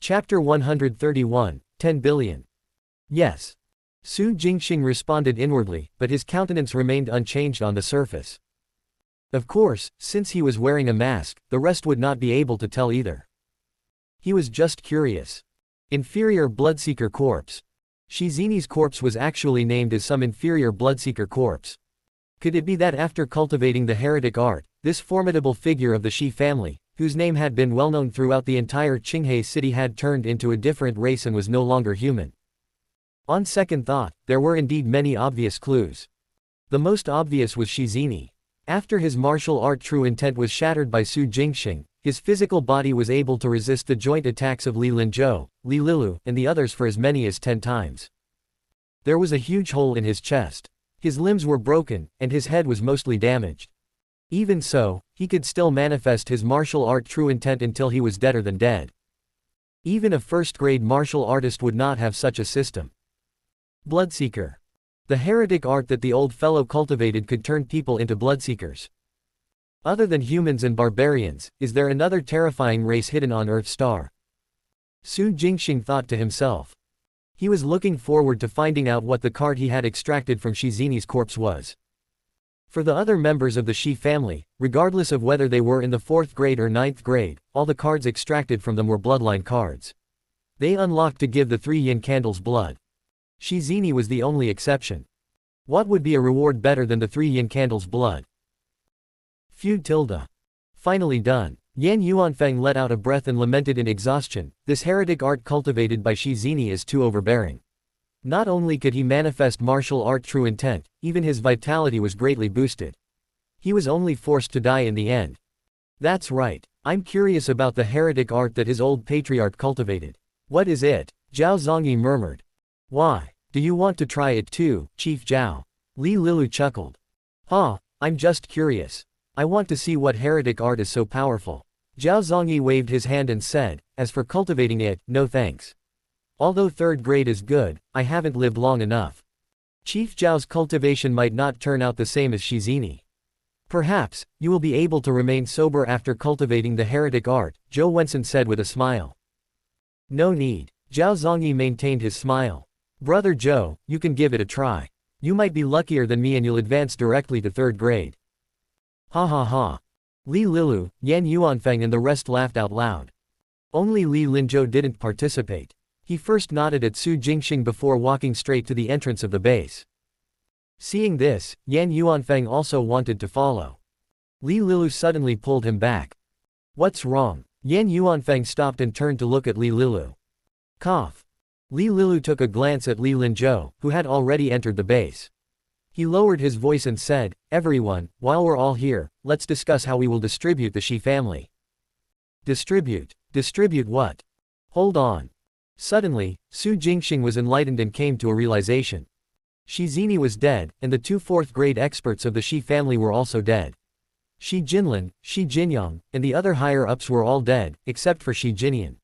Chapter 131, 10 billion. Yes. Su Jingxing responded inwardly, but his countenance remained unchanged on the surface. Of course, since he was wearing a mask, the rest would not be able to tell either. He was just curious. Inferior Bloodseeker Corpse. Shizini's corpse was actually named as some inferior Bloodseeker corpse. Could it be that after cultivating the heretic art, this formidable figure of the Shi family, whose name had been well known throughout the entire Qinghai city, had turned into a different race and was no longer human? On second thought, there were indeed many obvious clues. The most obvious was Shizini. After his martial art true intent was shattered by Su Jingxing, his physical body was able to resist the joint attacks of Li Linzhou, Li Lilu, and the others for as many as 10 times. There was a huge hole in his chest. His limbs were broken, and his head was mostly damaged. Even so, he could still manifest his martial art true intent until he was deader than dead. Even a first-grade martial artist would not have such a system. Bloodseeker. The heretic art that the old fellow cultivated could turn people into bloodseekers. Other than humans and barbarians, is there another terrifying race hidden on Earth's star? Su Jingxing thought to himself. He was looking forward to finding out what the card he had extracted from Shizini's corpse was. For the other members of the Shi family, regardless of whether they were in the 4th grade or 9th grade, all the cards extracted from them were bloodline cards. They unlocked to give the 3 yin candles blood. Shizini was the only exception. What would be a reward better than the 3 yin candles blood? Feud tilde. Finally done. Yan Yuanfeng let out a breath and lamented in exhaustion, this heretic art cultivated by Shizini is too overbearing. Not only could he manifest martial art true intent, even his vitality was greatly boosted. He was only forced to die in the end. That's right, I'm curious about the heretic art that his old patriarch cultivated. What is it? Zhao Zongyi murmured. Why? Do you want to try it too, Chief Zhao? Li Lilu chuckled. I'm just curious. I want to see what heretic art is so powerful. Zhao Zongyi waved his hand and said, as for cultivating it, no thanks. Although 3rd grade is good, I haven't lived long enough. Chief Zhao's cultivation might not turn out the same as Shizini. Perhaps, you will be able to remain sober after cultivating the heretic art, Zhou Wensen said with a smile. No need. Zhao Zongyi maintained his smile. Brother Zhou, you can give it a try. You might be luckier than me and you'll advance directly to 3rd grade. Ha ha ha. Li Lilu, Yan Yuanfeng and the rest laughed out loud. Only Li Linzhou didn't participate. He first nodded at Su Jingxing before walking straight to the entrance of the base. Seeing this, Yan Yuanfeng also wanted to follow. Li Lilu suddenly pulled him back. What's wrong? Yan Yuanfeng stopped and turned to look at Li Lilu. Cough. Li Lilu took a glance at Li Linzhou, who had already entered the base. He lowered his voice and said, everyone, while we're all here, let's discuss how we will distribute the Shi family. Distribute? Distribute what? Hold on. Suddenly, Su Jingxing was enlightened and came to a realization. Shizini was dead, and the 2 4th grade experts of the Shi family were also dead. Shi Jinlin, Shi Jinyang, and the other higher-ups were all dead, except for Shi Jinyan.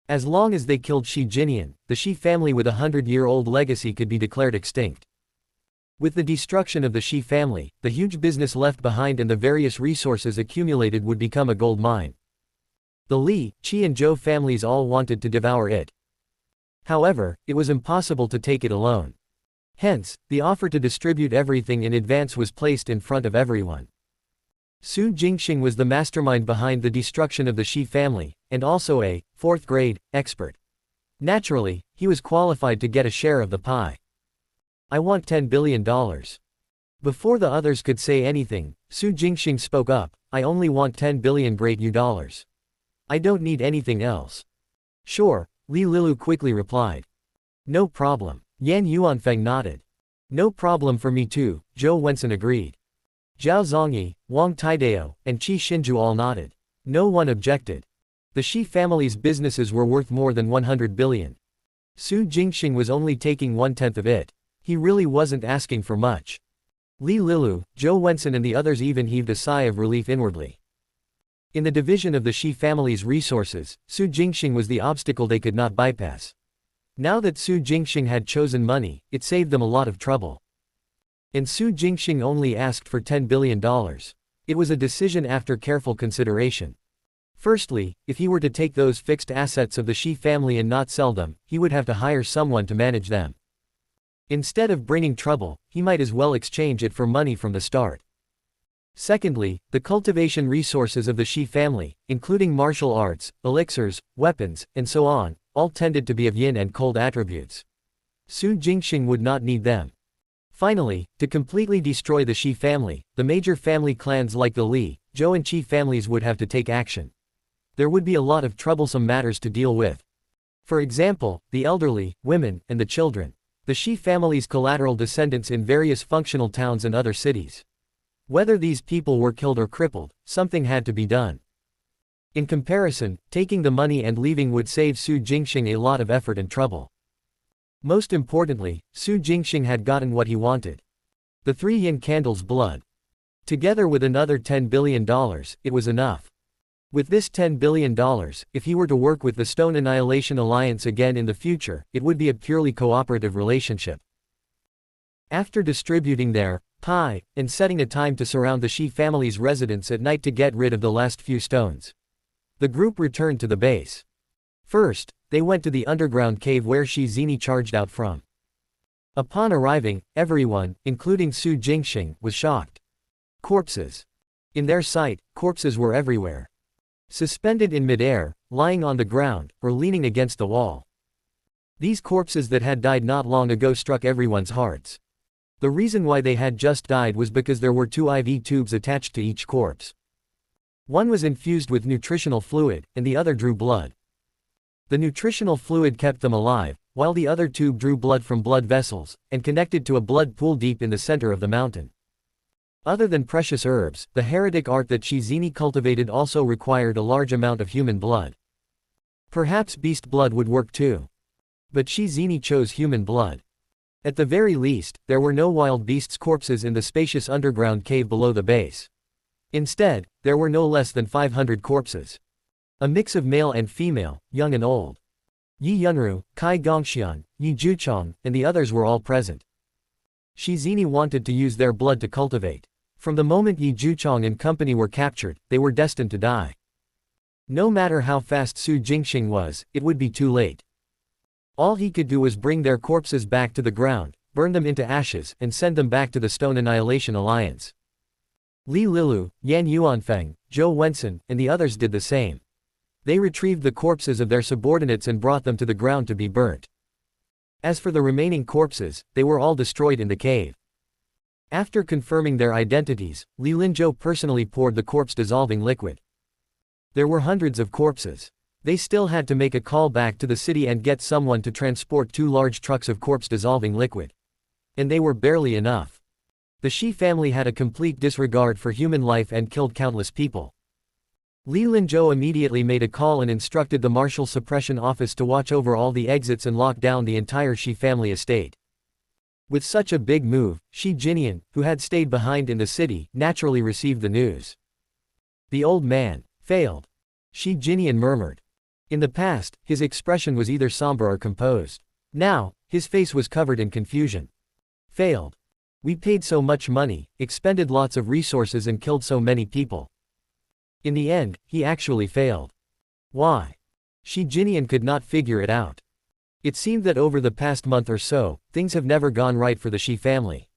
As long as they killed Shi Jinyan, the Shi family with a 100-year-old legacy could be declared extinct. With the destruction of the Shi family, the huge business left behind and the various resources accumulated would become a gold mine. The Li, Qi and Zhou families all wanted to devour it. However, it was impossible to take it alone. Hence, the offer to distribute everything in advance was placed in front of everyone. Su Jingxing was the mastermind behind the destruction of the Shi family, and also a 4th grade expert. Naturally, he was qualified to get a share of the pie. I want $10 billion. Before the others could say anything, Su Jingxing spoke up, I only want 10 billion great $. I don't need anything else. Sure, Li Lilu quickly replied. No problem. Yan Yuanfeng nodded. No problem for me too, Zhou Wensen agreed. Zhao Zongyi, Wang Taidao, and Qi Xinju all nodded. No one objected. The Shi family's businesses were worth more than 100 billion. Su Jingxing was only taking 1/10 of it. He really wasn't asking for much. Li Lilu, Zhou Wensen and the others even heaved a sigh of relief inwardly. In the division of the Shi family's resources, Su Jingxing was the obstacle they could not bypass. Now that Su Jingxing had chosen money, it saved them a lot of trouble. And Su Jingxing only asked for $10 billion. It was a decision after careful consideration. Firstly, if he were to take those fixed assets of the Shi family and not sell them, he would have to hire someone to manage them. Instead of bringing trouble, he might as well exchange it for money from the start. Secondly, the cultivation resources of the Shi family, including martial arts, elixirs, weapons, and so on, all tended to be of yin and cold attributes. Su Jingxing would not need them. Finally, to completely destroy the Shi family, the major family clans like the Li, Zhou and Qi families would have to take action. There would be a lot of troublesome matters to deal with. For example, the elderly, women, and the children. The Shi family's collateral descendants in various functional towns and other cities. Whether these people were killed or crippled, something had to be done. In comparison, taking the money and leaving would save Su Jingxing a lot of effort and trouble. Most importantly, Su Jingxing had gotten what he wanted. The 3 yin candles' blood. Together with another $10 billion, it was enough. With this $10 billion, if he were to work with the Stone Annihilation Alliance again in the future, it would be a purely cooperative relationship. After distributing their pie, and setting a time to surround the Shi family's residence at night to get rid of the last few stones, the group returned to the base. First, they went to the underground cave where Shi Zini charged out from. Upon arriving, everyone, including Su Jingxing, was shocked. Corpses. In their sight, corpses were everywhere. Suspended in midair, lying on the ground, or leaning against the wall. These corpses that had died not long ago struck everyone's hearts. The reason why they had just died was because there were 2 IV tubes attached to each corpse. One was infused with nutritional fluid, and the other drew blood. The nutritional fluid kept them alive, while the other tube drew blood from blood vessels, and connected to a blood pool deep in the center of the mountain. Other than precious herbs, the heretic art that Shi Zini cultivated also required a large amount of human blood. Perhaps beast blood would work too. But Shi Zini chose human blood. At the very least, there were no wild beasts' corpses in the spacious underground cave below the base. Instead, there were no less than 500 corpses. A mix of male and female, young and old. Yi Yunru, Kai Gongxian, Yi Juchong, and the others were all present. Shi Zini wanted to use their blood to cultivate. From the moment Yi Juchong and company were captured, they were destined to die. No matter how fast Su Jingxing was, it would be too late. All he could do was bring their corpses back to the ground, burn them into ashes, and send them back to the Stone Annihilation Alliance. Li Lilu, Yan Yuanfeng, Zhou Wensun, and the others did the same. They retrieved the corpses of their subordinates and brought them to the ground to be burnt. As for the remaining corpses, they were all destroyed in the cave. After confirming their identities, Li Linzhou personally poured the corpse-dissolving liquid. There were hundreds of corpses. They still had to make a call back to the city and get someone to transport 2 large trucks of corpse-dissolving liquid. And they were barely enough. The Shi family had a complete disregard for human life and killed countless people. Li Linzhou immediately made a call and instructed the Martial Suppression Office to watch over all the exits and lock down the entire Shi family estate. With such a big move, Shi Jinian, who had stayed behind in the city, naturally received the news. The old man failed. Shi Jinian murmured. In the past, his expression was either somber or composed. Now, his face was covered in confusion. Failed. We paid so much money, expended lots of resources and killed so many people. In the end, he actually failed. Why? Shi Jinian could not figure it out. It seemed that over the past month or so, things have never gone right for the Shi family.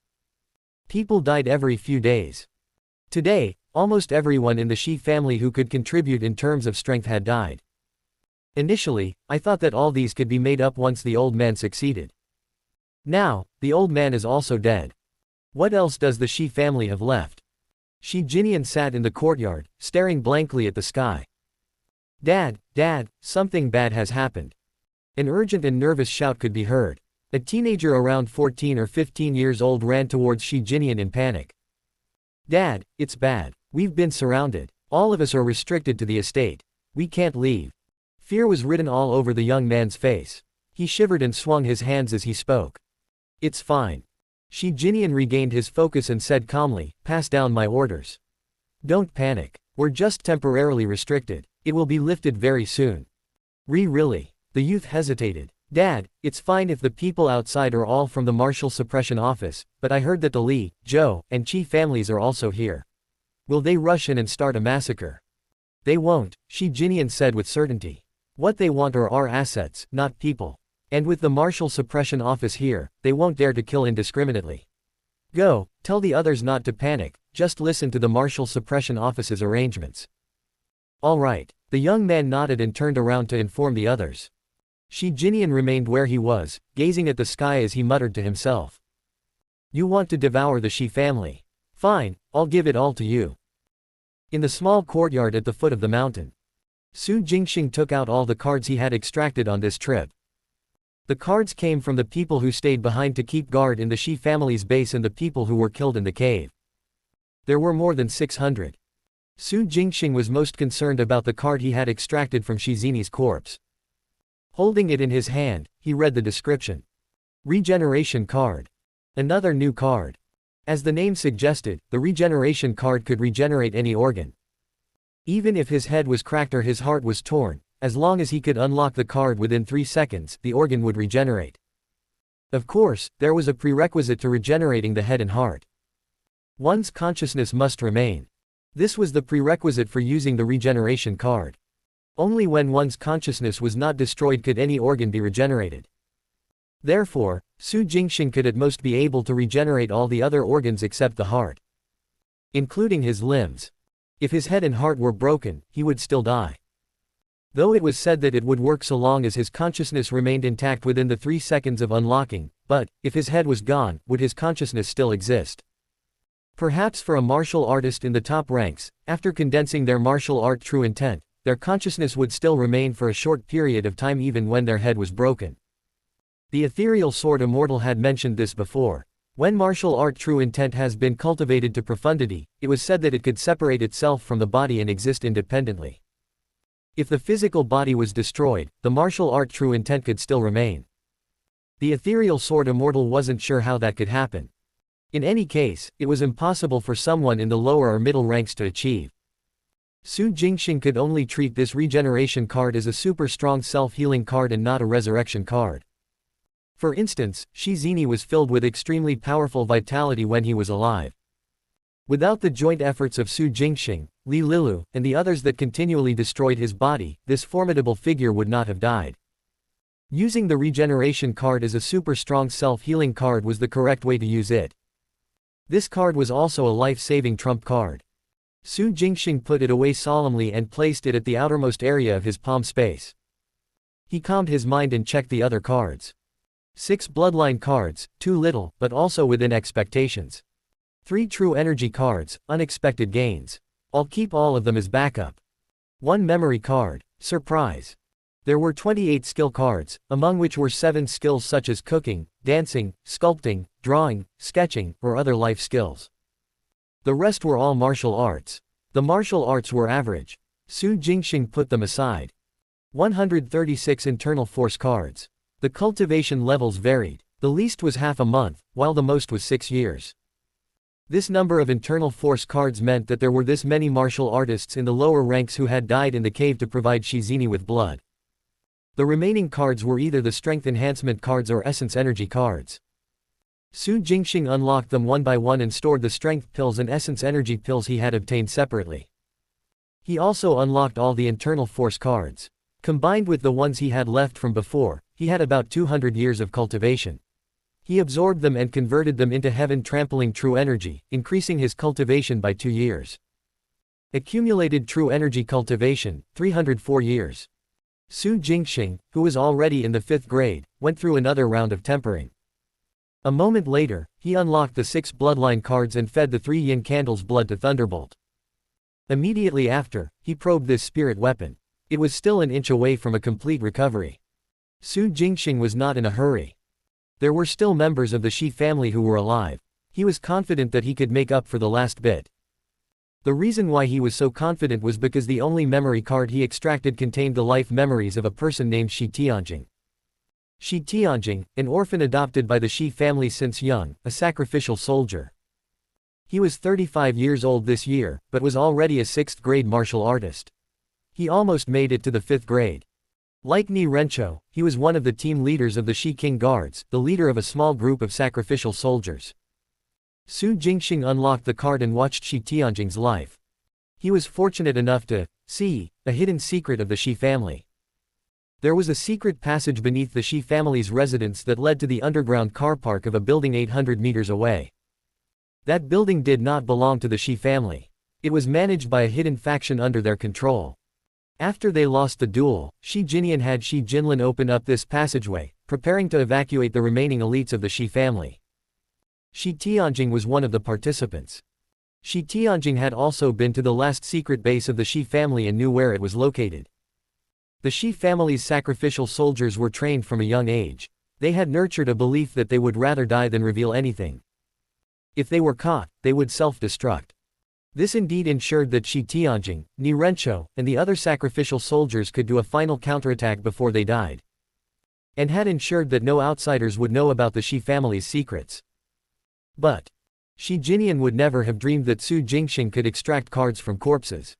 People died every few days. Today, almost everyone in the Shi family who could contribute in terms of strength had died. Initially, I thought that all these could be made up once the old man succeeded. Now, the old man is also dead. What else does the Shi family have left? Shi Jinian sat in the courtyard, staring blankly at the sky. Dad, something bad has happened. An urgent and nervous shout could be heard. A teenager around 14 or 15 years old ran towards Shi Jinian in panic. Dad, it's bad. We've been surrounded. All of us are restricted to the estate. We can't leave. Fear was written all over the young man's face. He shivered and swung his hands as he spoke. It's fine. Shi Jinian regained his focus and said calmly, pass down my orders. Don't panic. We're just temporarily restricted. It will be lifted very soon. Really? The youth hesitated. Dad, it's fine if the people outside are all from the Martial Suppression Office, but I heard that the Li, Zhou, and Qi families are also here. Will they rush in and start a massacre? They won't, Shi Jinyan said with certainty. What they want are our assets, not people. And with the martial suppression office here, they won't dare to kill indiscriminately. Go, tell the others not to panic, just listen to the martial suppression office's arrangements. All right. The young man nodded and turned around to inform the others. Shi Jinyan remained where he was, gazing at the sky as he muttered to himself. You want to devour the Shi family? Fine, I'll give it all to you. In the small courtyard at the foot of the mountain, Su Jingxing took out all the cards he had extracted on this trip. The cards came from the people who stayed behind to keep guard in the Shi family's base and the people who were killed in the cave. There were more than 600. Su Jingxing was most concerned about the card he had extracted from Shi Zini's corpse. Holding it in his hand, he read the description. Regeneration card. Another new card. As the name suggested, the regeneration card could regenerate any organ. Even if his head was cracked or his heart was torn, as long as he could unlock the card within 3 seconds, the organ would regenerate. Of course, there was a prerequisite to regenerating the head and heart. One's consciousness must remain. This was the prerequisite for using the regeneration card. Only when one's consciousness was not destroyed could any organ be regenerated. Therefore, Su Jingxing could at most be able to regenerate all the other organs except the heart, including his limbs. If his head and heart were broken, he would still die. Though it was said that it would work so long as his consciousness remained intact within the 3 seconds of unlocking, but, if his head was gone, would his consciousness still exist? Perhaps for a martial artist in the top ranks, after condensing their martial art true intent, their consciousness would still remain for a short period of time even when their head was broken. The ethereal sword immortal had mentioned this before. When martial art true intent has been cultivated to profundity, it was said that it could separate itself from the body and exist independently. If the physical body was destroyed, the martial art true intent could still remain. The ethereal sword immortal wasn't sure how that could happen. In any case, it was impossible for someone in the lower or middle ranks to achieve. Su Jingxing could only treat this regeneration card as a super strong self-healing card and not a resurrection card. For instance, Shi Zini was filled with extremely powerful vitality when he was alive. Without the joint efforts of Su Jingxing, Li Lilu, and the others that continually destroyed his body, this formidable figure would not have died. Using the regeneration card as a super strong self-healing card was the correct way to use it. This card was also a life-saving trump card. Su Jingxing put it away solemnly and placed it at the outermost area of his palm space. He calmed his mind and checked the other cards. 6 bloodline cards, too little, but also within expectations. 3 true energy cards, unexpected gains. I'll keep all of them as backup. 1 memory card, surprise. There were 28 skill cards, among which were 7 skills such as cooking, dancing, sculpting, drawing, sketching, or other life skills. The rest were all martial arts. The martial arts were average. Su Jingxing put them aside. 136 internal force cards. The cultivation levels varied. The least was half a month, while the most was 6 years. This number of internal force cards meant that there were this many martial artists in the lower ranks who had died in the cave to provide Shi Zini with blood. The remaining cards were either the strength enhancement cards or essence energy cards. Su Jingxing unlocked them one by one and stored the strength pills and essence energy pills he had obtained separately. He also unlocked all the internal force cards. Combined with the ones he had left from before, he had about 200 years of cultivation. He absorbed them and converted them into heaven-trampling true energy, increasing his cultivation by 2 years. Accumulated true energy cultivation, 304 years. Su Jingxing, who was already in the 5th grade, went through another round of tempering. A moment later, he unlocked the 6 bloodline cards and fed the 3 yin candles blood to Thunderbolt. Immediately after, he probed this spirit weapon. It was still an inch away from a complete recovery. Su Jingxing was not in a hurry. There were still members of the Shi family who were alive. He was confident that he could make up for the last bit. The reason why he was so confident was because the only memory card he extracted contained the life memories of a person named Shi Tianjing. Shi Tianjing, an orphan adopted by the Shi family since young, a sacrificial soldier. He was 35 years old this year, but was already a 6th grade martial artist. He almost made it to the 5th grade. Like Ni Rencho, he was one of the team leaders of the Shi King Guards, the leader of a small group of sacrificial soldiers. Su Jingxing unlocked the card and watched Shi Tianjing's life. He was fortunate enough to C. A hidden secret of the Shi family. There was a secret passage beneath the Shi family's residence that led to the underground car park of a building 800 meters away. That building did not belong to the Shi family. It was managed by a hidden faction under their control. After they lost the duel, Shi Jinyan had Shi Jinlin open up this passageway, preparing to evacuate the remaining elites of the Shi family. Shi Tianjing was one of the participants. Shi Tianjing had also been to the last secret base of the Shi family and knew where it was located. The Shi family's sacrificial soldiers were trained from a young age. They had nurtured a belief that they would rather die than reveal anything. If they were caught, they would self-destruct. This indeed ensured that Shi Tianjing, Ni Rencho, and the other sacrificial soldiers could do a final counterattack before they died. And had ensured that no outsiders would know about the Shi family's secrets. But Shi Jinyan would never have dreamed that Su Jingxing could extract cards from corpses.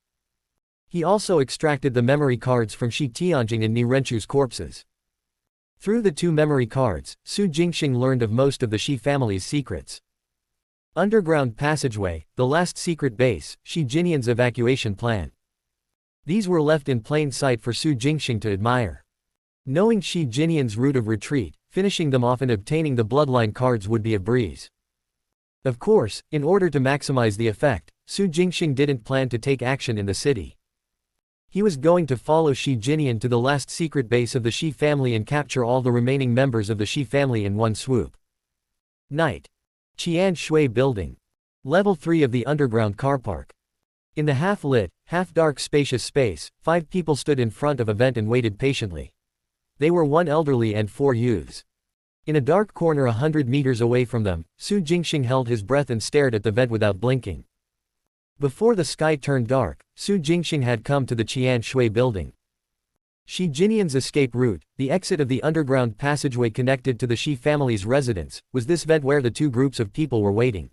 He also extracted the memory cards from Shi Tianjing and Ni Renchu's corpses. Through the two memory cards, Su Jingxing learned of most of the Shi family's secrets. Underground passageway, the last secret base, Shi Jinyan's evacuation plan. These were left in plain sight for Su Jingxing to admire. Knowing Shi Jinyan's route of retreat, finishing them off and obtaining the bloodline cards would be a breeze. Of course, in order to maximize the effect, Su Jingxing didn't plan to take action in the city. He was going to follow Shi Jinyan to the last secret base of the Shi family and capture all the remaining members of the Shi family in one swoop. Night. Qian Shui Building. Level 3 of the underground car park. In the half-lit, half-dark spacious space, 5 people stood in front of a vent and waited patiently. They were 1 elderly and 4 youths. In a dark corner 100 meters away from them, Su Jingxing held his breath and stared at the vent without blinking. Before the sky turned dark, Su Jingxing had come to the Qian Shui building. Shi Jinyan's escape route, the exit of the underground passageway connected to the Shi family's residence, was this vent where the two groups of people were waiting.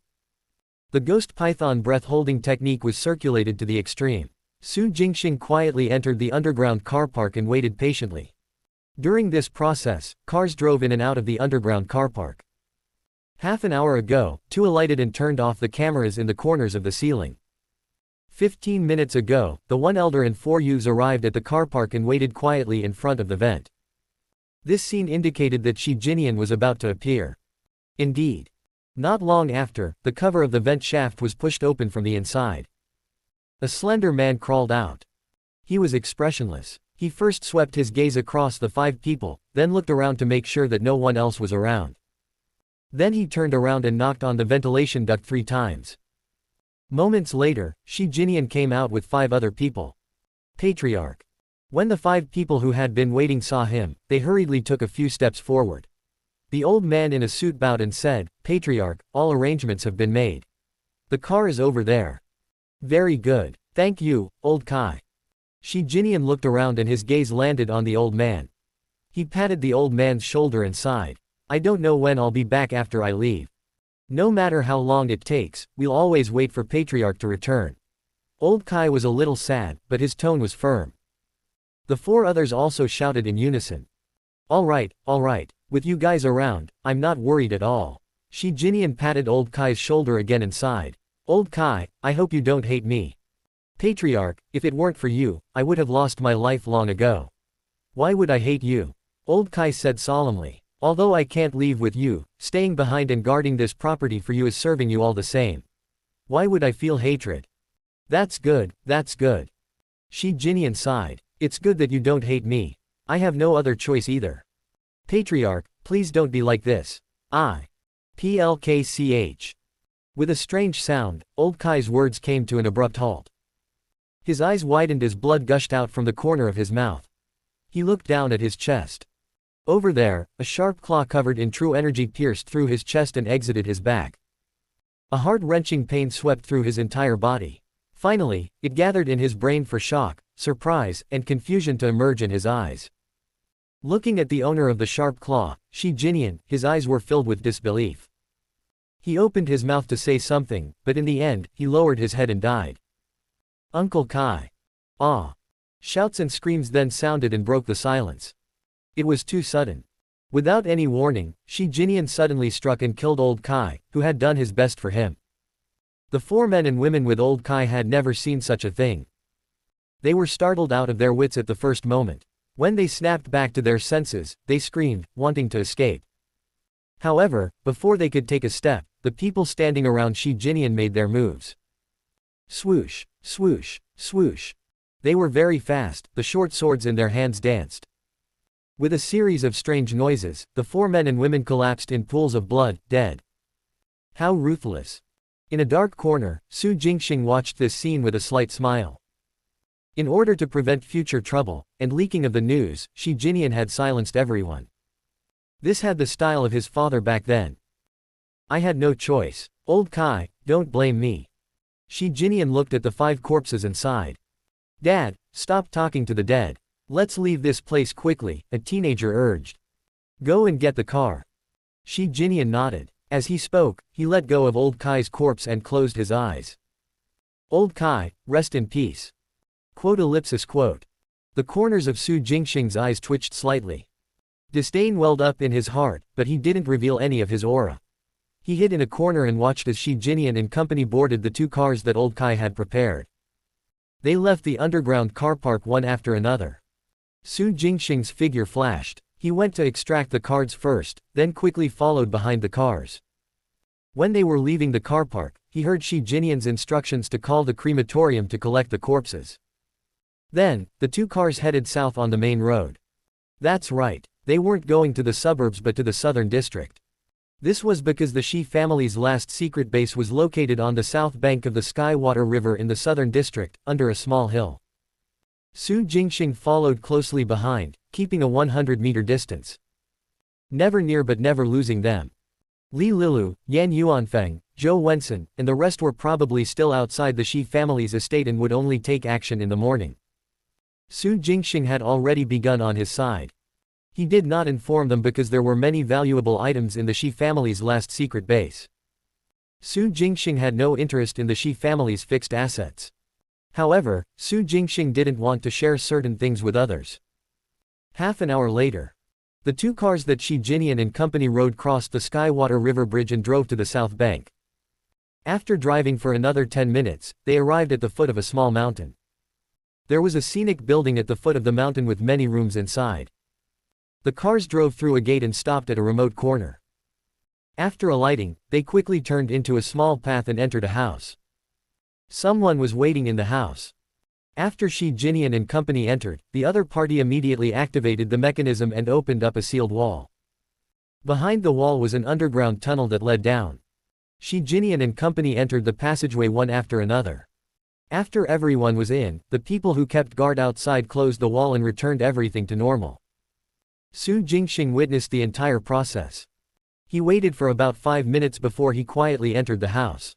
The ghost python breath-holding technique was circulated to the extreme. Su Jingxing quietly entered the underground car park and waited patiently. During this process, cars drove in and out of the underground car park. Half an hour ago, 2 alighted and turned off the cameras in the corners of the ceiling. 15 minutes ago, the 1 elder and 4 youths arrived at the car park and waited quietly in front of the vent. This scene indicated that Shi Jinyan was about to appear. Indeed. Not long after, the cover of the vent shaft was pushed open from the inside. A slender man crawled out. He was expressionless. He first swept his gaze across the 5 people, then looked around to make sure that no one else was around. Then he turned around and knocked on the ventilation duct 3 times. Moments later, Shi Jinyan came out with 5 other people. Patriarch. When the 5 people who had been waiting saw him, they hurriedly took a few steps forward. The old man in a suit bowed and said, "Patriarch, all arrangements have been made. The car is over there." "Very good. Thank you, old Kai." Shi Jinyan looked around and his gaze landed on the old man. He patted the old man's shoulder and sighed. "I don't know when I'll be back after I leave. No matter how long it takes, we'll always wait for Patriarch to return." Old Kai was a little sad, but his tone was firm. The 4 others also shouted in unison. All right, with you guys around, I'm not worried at all." Shi Jinyan patted old Kai's shoulder again and sighed. "Old Kai, I hope you don't hate me. Patriarch, if it weren't for you, I would have lost my life long ago." "Why would I hate you?" Old Kai said solemnly. "Although I can't leave with you, staying behind and guarding this property for you is serving you all the same. Why would I feel hatred?" That's good. Shi Jinyan sighed. "It's good that you don't hate me. I have no other choice either. Patriarch, please don't be like this. PLKCH. With a strange sound, old Kai's words came to an abrupt halt. His eyes widened as blood gushed out from the corner of his mouth. He looked down at his chest. Over there, a sharp claw covered in true energy pierced through his chest and exited his back. A heart-wrenching pain swept through his entire body. Finally, it gathered in his brain for shock, surprise, and confusion to emerge in his eyes. Looking at the owner of the sharp claw, Shi Jinyan, his eyes were filled with disbelief. He opened his mouth to say something, but in the end, he lowered his head and died. "Uncle Kai!" "Ah!" Shouts and screams then sounded and broke the silence. It was too sudden. Without any warning, Shi Jinyan suddenly struck and killed old Kai, who had done his best for him. The 4 men and women with old Kai had never seen such a thing. They were startled out of their wits at the first moment. When they snapped back to their senses, they screamed, wanting to escape. However, before they could take a step, the people standing around Shi Jinyan made their moves. Swoosh, swoosh, swoosh. They were very fast, the short swords in their hands danced. With a series of strange noises, the 4 men and women collapsed in pools of blood, dead. How ruthless. In a dark corner, Su Jingxing watched this scene with a slight smile. In order to prevent future trouble, and leaking of the news, Shi Jinyan had silenced everyone. This had the style of his father back then. I had no choice. Old Kai, don't blame me. Shi Jinyan looked at the 5 corpses and sighed. Dad, stop talking to the dead. Let's leave this place quickly, a teenager urged. Go and get the car. Shi Jinyan nodded. As he spoke, he let go of Old Kai's corpse and closed his eyes. Old Kai, rest in peace. Quote. The corners of Su Jingxing's eyes twitched slightly. Disdain welled up in his heart, but he didn't reveal any of his aura. He hid in a corner and watched as Shi Jinyan and company boarded the 2 cars that Old Kai had prepared. They left the underground car park one after another. Su Jingxing's figure flashed. He went to extract the cards first, then quickly followed behind the cars. When they were leaving the car park, he heard Shi Jinyan's instructions to call the crematorium to collect the corpses. Then, the 2 cars headed south on the main road. That's right, they weren't going to the suburbs but to the southern district. This was because the Shi family's last secret base was located on the south bank of the Skywater River in the southern district, under a small hill. Su Jingxing followed closely behind, keeping a 100-meter distance. Never near but never losing them. Li Lilu, Yan Yuanfeng, Zhou Wensen, and the rest were probably still outside the Shi family's estate and would only take action in the morning. Su Jingxing had already begun on his side. He did not inform them because there were many valuable items in the Shi family's last secret base. Su Jingxing had no interest in the Shi family's fixed assets. However, Su Jingxing didn't want to share certain things with others. Half an hour later, the 2 cars that Shi Jinyan and company rode crossed the Skywater River Bridge and drove to the south bank. After driving for another 10 minutes, they arrived at the foot of a small mountain. There was a scenic building at the foot of the mountain with many rooms inside. The cars drove through a gate and stopped at a remote corner. After alighting, they quickly turned into a small path and entered a house. Someone was waiting in the house. After Shi Jinyan and company entered, the other party immediately activated the mechanism and opened up a sealed wall. Behind the wall was an underground tunnel that led down. Shi Jinyan and company entered the passageway one after another. After everyone was in, the people who kept guard outside closed the wall and returned everything to normal. Su Jingxing witnessed the entire process. He waited for about 5 minutes before he quietly entered the house.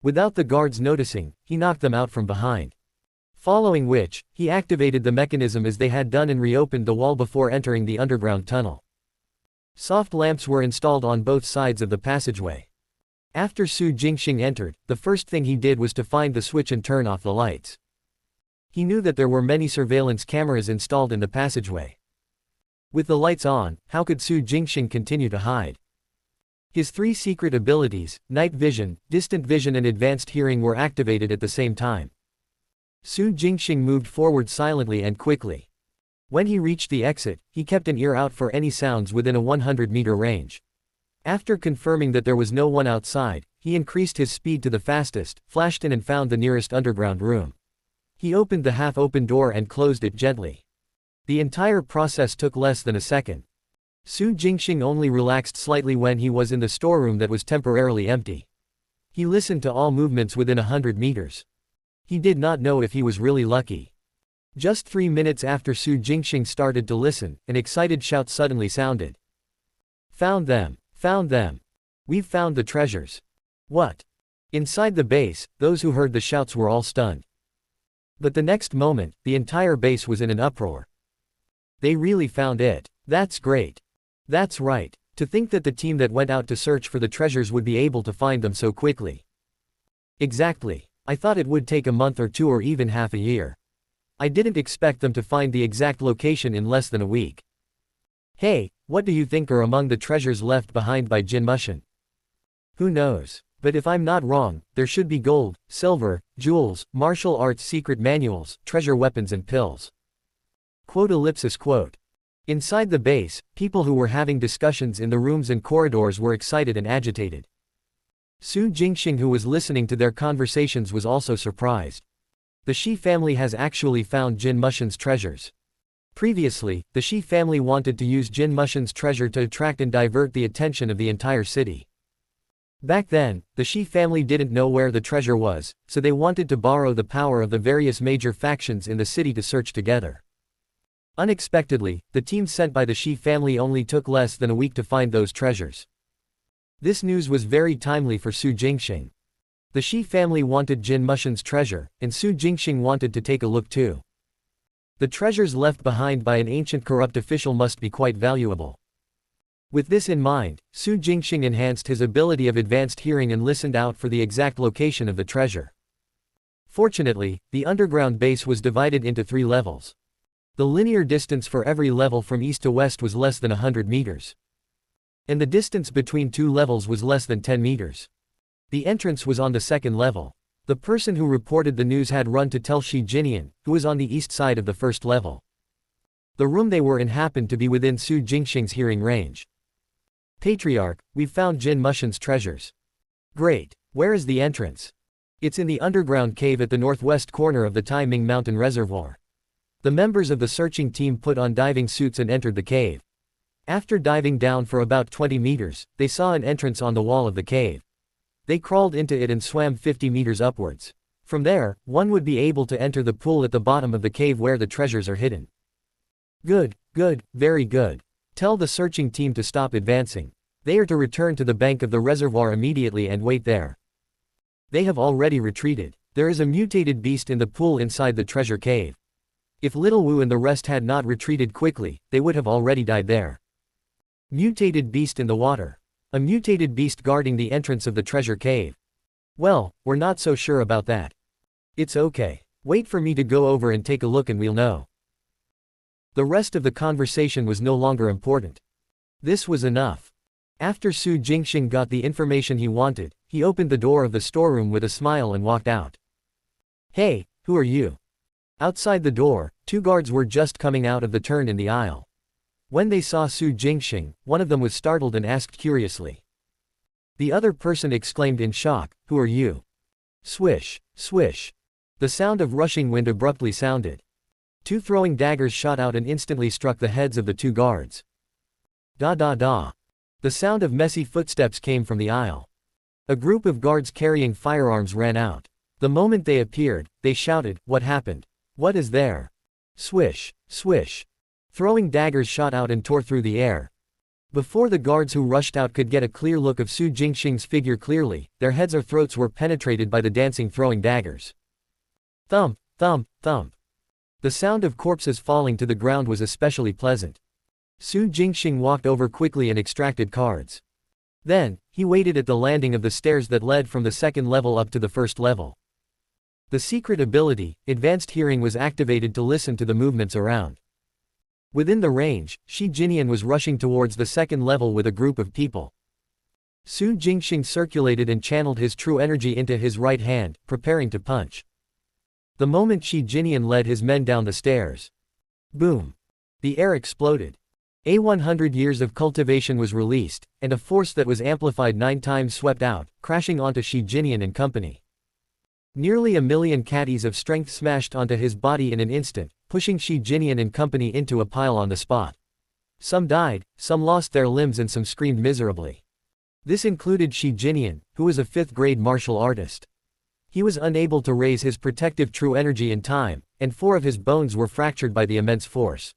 Without the guards noticing, he knocked them out from behind. Following which, he activated the mechanism as they had done and reopened the wall before entering the underground tunnel. Soft lamps were installed on both sides of the passageway. After Su Jingxing entered, the first thing he did was to find the switch and turn off the lights. He knew that there were many surveillance cameras installed in the passageway. With the lights on, how could Su Jingxing continue to hide? His 3 secret abilities, night vision, distant vision and advanced hearing were activated at the same time. Su Jingxing moved forward silently and quickly. When he reached the exit, he kept an ear out for any sounds within a 100-meter range. After confirming that there was no one outside, he increased his speed to the fastest, flashed in and found the nearest underground room. He opened the half-open door and closed it gently. The entire process took less than a second. Su Jingxing only relaxed slightly when he was in the storeroom that was temporarily empty. He listened to all movements within 100 meters. He did not know if he was really lucky. Just 3 minutes after Su Jingxing started to listen, an excited shout suddenly sounded. Found them! Found them! We've found the treasures! What? Inside the base, those who heard the shouts were all stunned. But the next moment, the entire base was in an uproar. They really found it. That's great. That's right. To think that the team that went out to search for the treasures would be able to find them so quickly. Exactly. I thought it would take a month or 2 or even half a year. I didn't expect them to find the exact location in less than a week. Hey, what do you think are among the treasures left behind by Jin Mushin? Who knows? But if I'm not wrong, there should be gold, silver, jewels, martial arts secret manuals, treasure weapons and pills. Quote. Inside the base, people who were having discussions in the rooms and corridors were excited and agitated. Su Jingxing, who was listening to their conversations, was also surprised. The Shi family has actually found Jin Mushin's treasures. Previously, the Shi family wanted to use Jin Mushin's treasure to attract and divert the attention of the entire city. Back then, the Shi family didn't know where the treasure was, so they wanted to borrow the power of the various major factions in the city to search together. Unexpectedly, the team sent by the Shi family only took less than a week to find those treasures. This news was very timely for Su Jingxing. The Shi family wanted Jin Mushin's treasure, and Su Jingxing wanted to take a look too. The treasures left behind by an ancient corrupt official must be quite valuable. With this in mind, Su Jingxing enhanced his ability of advanced hearing and listened out for the exact location of the treasure. Fortunately, the underground base was divided into 3 levels. The linear distance for every level from east to west was less than 100 meters. And the distance between 2 levels was less than 10 meters. The entrance was on the 2nd level. The person who reported the news had run to tell Shi Jinian, who was on the east side of the 1st level. The room they were in happened to be within Su Jingxing's hearing range. Patriarch, we've found Jin Mushin's treasures. Great. Where is the entrance? It's in the underground cave at the northwest corner of the Tai Ming Mountain Reservoir. The members of the searching team put on diving suits and entered the cave. After diving down for about 20 meters, they saw an entrance on the wall of the cave. They crawled into it and swam 50 meters upwards. From there, one would be able to enter the pool at the bottom of the cave where the treasures are hidden. Good, very good. Tell the searching team to stop advancing. They are to return to the bank of the reservoir immediately and wait there. They have already retreated. There is a mutated beast in the pool inside the treasure cave. If Little Wu and the rest had not retreated quickly, they would have already died there. Mutated beast in the water. A mutated beast guarding the entrance of the treasure cave. Well, we're not so sure about that. It's okay. Wait for me to go over and take a look and we'll know. The rest of the conversation was no longer important. This was enough. After Su Jingxing got the information he wanted, he opened the door of the storeroom with a smile and walked out. Hey, who are you? Outside the door, 2 guards were just coming out of the turn in the aisle. When they saw Su Jingxing, one of them was startled and asked curiously. The other person exclaimed in shock, "Who are you?" Swish, swish. The sound of rushing wind abruptly sounded. 2 throwing daggers shot out and instantly struck the heads of the 2 guards. Da da da. The sound of messy footsteps came from the aisle. A group of guards carrying firearms ran out. The moment they appeared, they shouted, "What happened? What is there?" Swish, swish. Throwing daggers shot out and tore through the air. Before the guards who rushed out could get a clear look of Su Jingxing's figure clearly, their heads or throats were penetrated by the dancing throwing daggers. Thump, thump, thump. The sound of corpses falling to the ground was especially pleasant. Su Jingxing walked over quickly and extracted cards. Then, he waited at the landing of the stairs that led from the 2nd level up to the 1st level. The secret ability, Advanced Hearing, was activated to listen to the movements around. Within the range, Shi Jinian was rushing towards the 2nd level with a group of people. Su Jingxing circulated and channeled his true energy into his right hand, preparing to punch. The moment Shi Jinian led his men down the stairs. Boom! The air exploded. A 100 years of cultivation was released, and a force that was amplified 9 times swept out, crashing onto Shi Jinian and company. Nearly 1,000,000 catties of strength smashed onto his body in an instant, pushing Shi Jinian and company into a pile on the spot. Some died, some lost their limbs and some screamed miserably. This included Shi Jinian, who was a 5th-grade martial artist. He was unable to raise his protective true energy in time, and 4 of his bones were fractured by the immense force.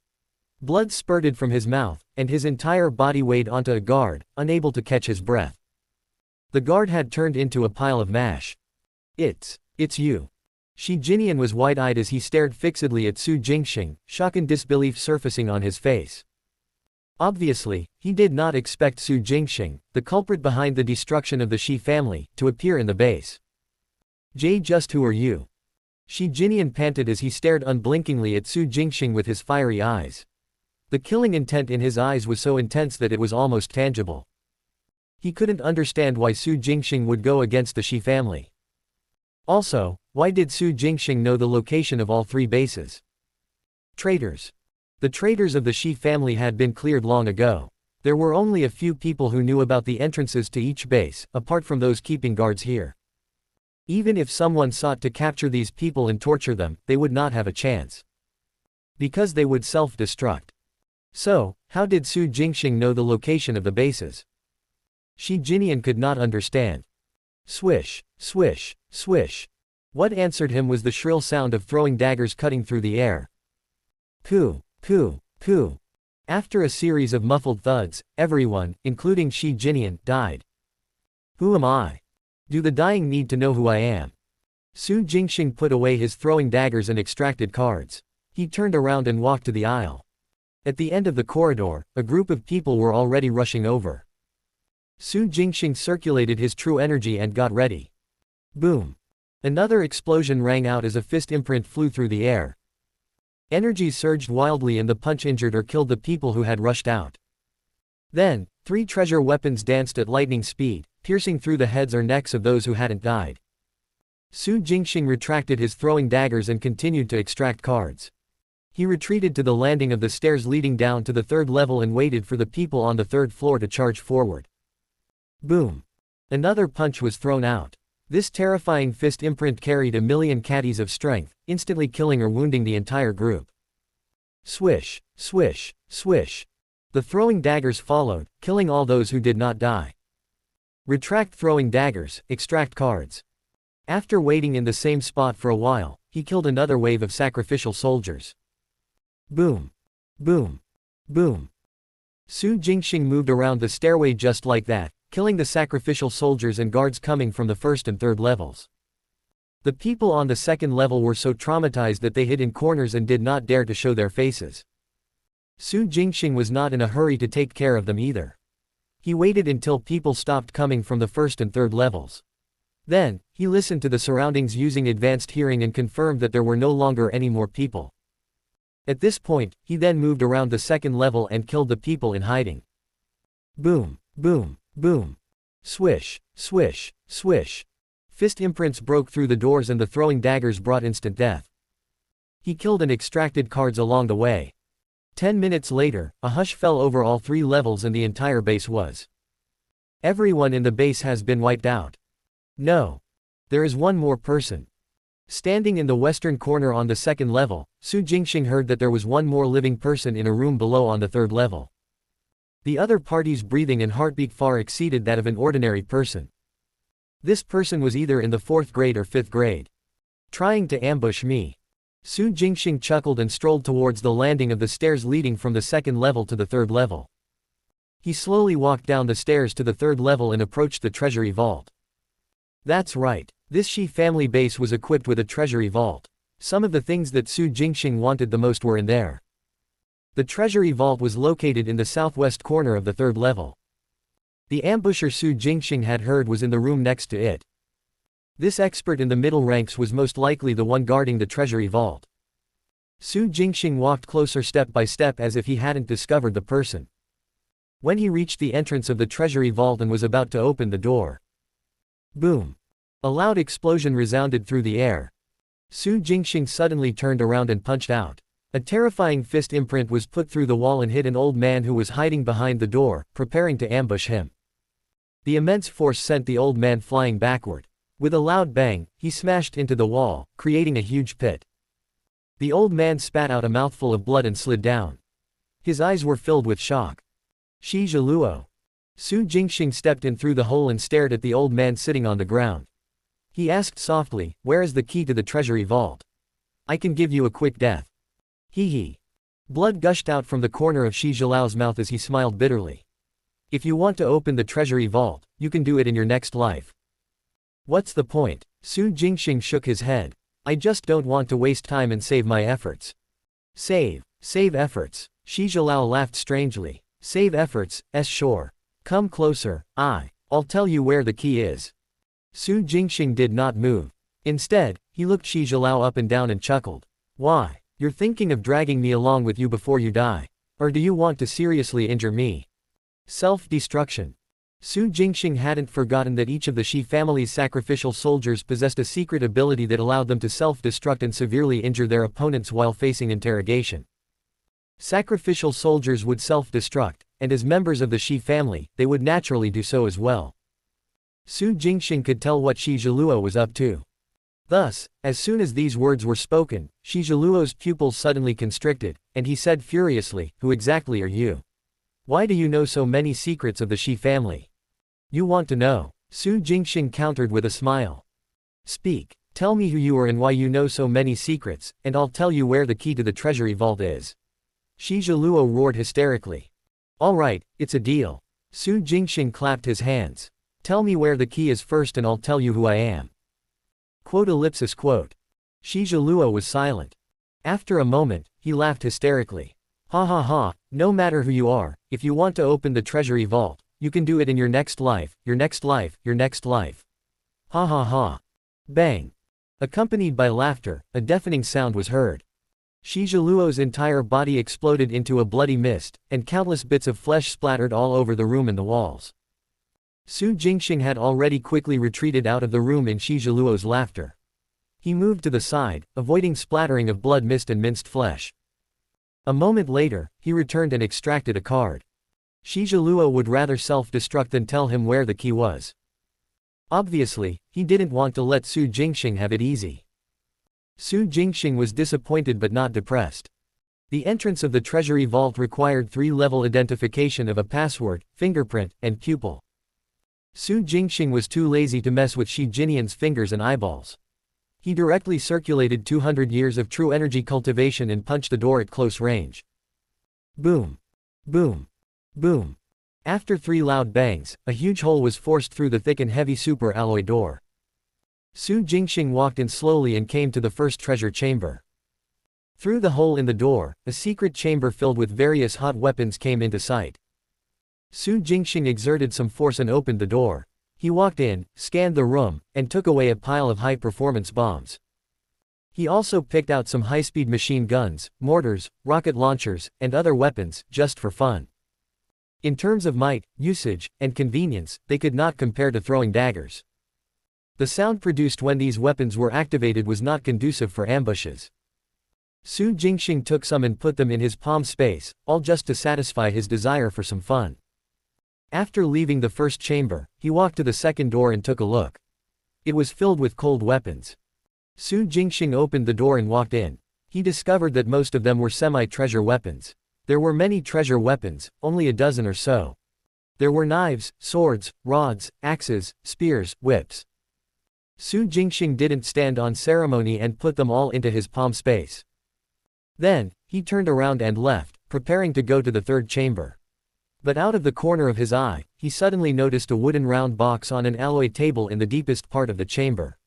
Blood spurted from his mouth, and his entire body weighed onto a guard, unable to catch his breath. The guard had turned into a pile of mash. It's you. Shi Jinian was wide-eyed as he stared fixedly at Su Jingxing, shock and disbelief surfacing on his face. Obviously, he did not expect Su Jingxing, the culprit behind the destruction of the Shi family, to appear in the base. Just who are you? Shi Jinian panted as he stared unblinkingly at Su Jingxing with his fiery eyes. The killing intent in his eyes was so intense that it was almost tangible. He couldn't understand why Su Jingxing would go against the Shi family. Also, why did Su Jingxing know the location of all 3 bases? Traitors. The traitors of the Shi family had been cleared long ago. There were only a few people who knew about the entrances to each base, apart from those keeping guards here. Even if someone sought to capture these people and torture them, they would not have a chance. Because they would self-destruct. So, how did Su Jingxing know the location of the bases? Shi Jinian could not understand. Swish, swish, swish. What answered him was the shrill sound of throwing daggers cutting through the air. Pooh, pooh, pooh. After a series of muffled thuds, everyone, including Shi Jinian, died. Who am I? Do the dying need to know who I am? Su Jingxing put away his throwing daggers and extracted cards. He turned around and walked to the aisle. At the end of the corridor, a group of people were already rushing over. Su Jingxing circulated his true energy and got ready. Boom. Another explosion rang out as a fist imprint flew through the air. Energy surged wildly and the punch injured or killed the people who had rushed out. Then, 3 treasure weapons danced at lightning speed, piercing through the heads or necks of those who hadn't died. Su Jingxing retracted his throwing daggers and continued to extract cards. He retreated to the landing of the stairs leading down to the 3rd level and waited for the people on the 3rd floor to charge forward. Boom. Another punch was thrown out. This terrifying fist imprint carried 1,000,000 caddies of strength, instantly killing or wounding the entire group. Swish, swish, swish. The throwing daggers followed, killing all those who did not die. Retract throwing daggers, extract cards. After waiting in the same spot for a while, he killed another wave of sacrificial soldiers. Boom. Boom. Boom. Su Jingxing moved around the stairway just like that, killing the sacrificial soldiers and guards coming from the 1st and 3rd levels. The people on the 2nd level were so traumatized that they hid in corners and did not dare to show their faces. Su Jingxing was not in a hurry to take care of them either. He waited until people stopped coming from the 1st and 3rd levels. Then, he listened to the surroundings using advanced hearing and confirmed that there were no longer any more people. At this point, he then moved around the 2nd level and killed the people in hiding. Boom, boom, boom. Swish, swish, swish. Fist imprints broke through the doors and the throwing daggers brought instant death. He killed and extracted cards along the way. 10 minutes later, a hush fell over all 3 levels and the entire base was. Everyone in the base has been wiped out. No. There is one more person. Standing in the western corner on the 2nd level, Su Jingxing heard that there was one more living person in a room below on the 3rd level. The other party's breathing and heartbeat far exceeded that of an ordinary person. This person was either in the 4th grade or 5th grade. Trying to ambush me. Su Jingxing chuckled and strolled towards the landing of the stairs leading from the 2nd level to the 3rd level. He slowly walked down the stairs to the 3rd level and approached the treasury vault. That's right, this Shi family base was equipped with a treasury vault. Some of the things that Su Jingxing wanted the most were in there. The treasury vault was located in the southwest corner of the 3rd level. The ambusher Su Jingxing had heard was in the room next to it. This expert in the middle ranks was most likely the one guarding the treasury vault. Su Jingxing walked closer step by step as if he hadn't discovered the person. When he reached the entrance of the treasury vault and was about to open the door. Boom! A loud explosion resounded through the air. Su Jingxing suddenly turned around and punched out. A terrifying fist imprint was put through the wall and hit an old man who was hiding behind the door, preparing to ambush him. The immense force sent the old man flying backward. With a loud bang, he smashed into the wall, creating a huge pit. The old man spat out a mouthful of blood and slid down. His eyes were filled with shock. Shi Zhiluo. Su Jingxing stepped in through the hole and stared at the old man sitting on the ground. He asked softly, "Where is the key to the treasury vault? I can give you a quick death." Hee hee. Blood gushed out from the corner of Shi Zhiluo's mouth as he smiled bitterly. "If you want to open the treasury vault, you can do it in your next life." "What's the point?" Su Jingxing shook his head. "I just don't want to waste time and save my efforts." Save efforts. Shi Zhiluo laughed strangely. "Save efforts, sure. Come closer, I'll tell you where the key is." Su Jingxing did not move. Instead, he looked Shi Zhiluo up and down and chuckled. "Why? You're thinking of dragging me along with you before you die? Or do you want to seriously injure me?" Self-destruction. Su Jingxing hadn't forgotten that each of the Shi family's sacrificial soldiers possessed a secret ability that allowed them to self-destruct and severely injure their opponents while facing interrogation. Sacrificial soldiers would self-destruct, and as members of the Shi family, they would naturally do so as well. Su Jingxing could tell what Shi Zhiluo was up to. Thus, as soon as these words were spoken, Shi Zhiluo's pupils suddenly constricted, and he said furiously, "Who exactly are you? Why do you know so many secrets of the Shi family? You want to know?" Su Jingxing countered with a smile. "Speak, tell me who you are and why you know so many secrets, and I'll tell you where the key to the treasury vault is." Shi Zhiluo roared hysterically. "All right, it's a deal." Su Jingxing clapped his hands. "Tell me where the key is first and I'll tell you who I am." Quote. Shi Zhiluo was silent. After a moment, he laughed hysterically. "Ha ha ha, no matter who you are, if you want to open the treasury vault, you can do it in your next life, your next life, your next life. Ha ha ha." Bang. Accompanied by laughter, a deafening sound was heard. Shi Zhiluo's entire body exploded into a bloody mist, and countless bits of flesh splattered all over the room and the walls. Su Jingxing had already quickly retreated out of the room in Shi Zhiluo's laughter. He moved to the side, avoiding splattering of blood mist and minced flesh. A moment later, he returned and extracted a card. Shi Zhiluo would rather self-destruct than tell him where the key was. Obviously, he didn't want to let Su Jingxing have it easy. Su Jingxing was disappointed but not depressed. The entrance of the treasury vault required 3-level identification of a password, fingerprint, and pupil. Su Jingxing was too lazy to mess with Shi Jinian's fingers and eyeballs. He directly circulated 200 years of true energy cultivation and punched the door at close range. Boom. Boom. Boom. After 3 loud bangs, a huge hole was forced through the thick and heavy super alloy door. Su Jingxing walked in slowly and came to the first treasure chamber. Through the hole in the door, a secret chamber filled with various hot weapons came into sight. Su Jingxing exerted some force and opened the door. He walked in, scanned the room, and took away a pile of high-performance bombs. He also picked out some high-speed machine guns, mortars, rocket launchers, and other weapons, just for fun. In terms of might, usage, and convenience, they could not compare to throwing daggers. The sound produced when these weapons were activated was not conducive for ambushes. Su Jingxing took some and put them in his palm space, all just to satisfy his desire for some fun. After leaving the first chamber, he walked to the second door and took a look. It was filled with cold weapons. Su Jingxing opened the door and walked in. He discovered that most of them were semi-treasure weapons. There were many treasure weapons, only a dozen or so. There were knives, swords, rods, axes, spears, whips. Su Jingxing didn't stand on ceremony and put them all into his palm space. Then, he turned around and left, preparing to go to the third chamber. But out of the corner of his eye, he suddenly noticed a wooden round box on an alloy table in the deepest part of the chamber.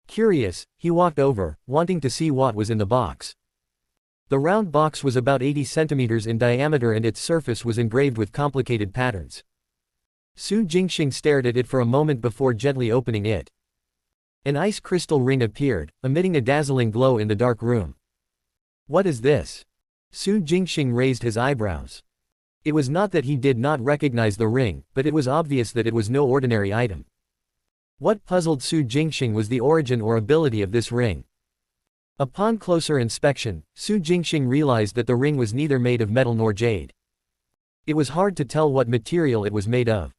Curious, he walked over, wanting to see what was in the box. The round box was about 80 centimeters in diameter and its surface was engraved with complicated patterns. Su Jingxing stared at it for a moment before gently opening it. An ice crystal ring appeared, emitting a dazzling glow in the dark room. "What is this?" Su Jingxing raised his eyebrows. It was not that he did not recognize the ring, but it was obvious that it was no ordinary item. What puzzled Su Jingxing was the origin or ability of this ring. Upon closer inspection, Su Jingxing realized that the ring was neither made of metal nor jade. It was hard to tell what material it was made of.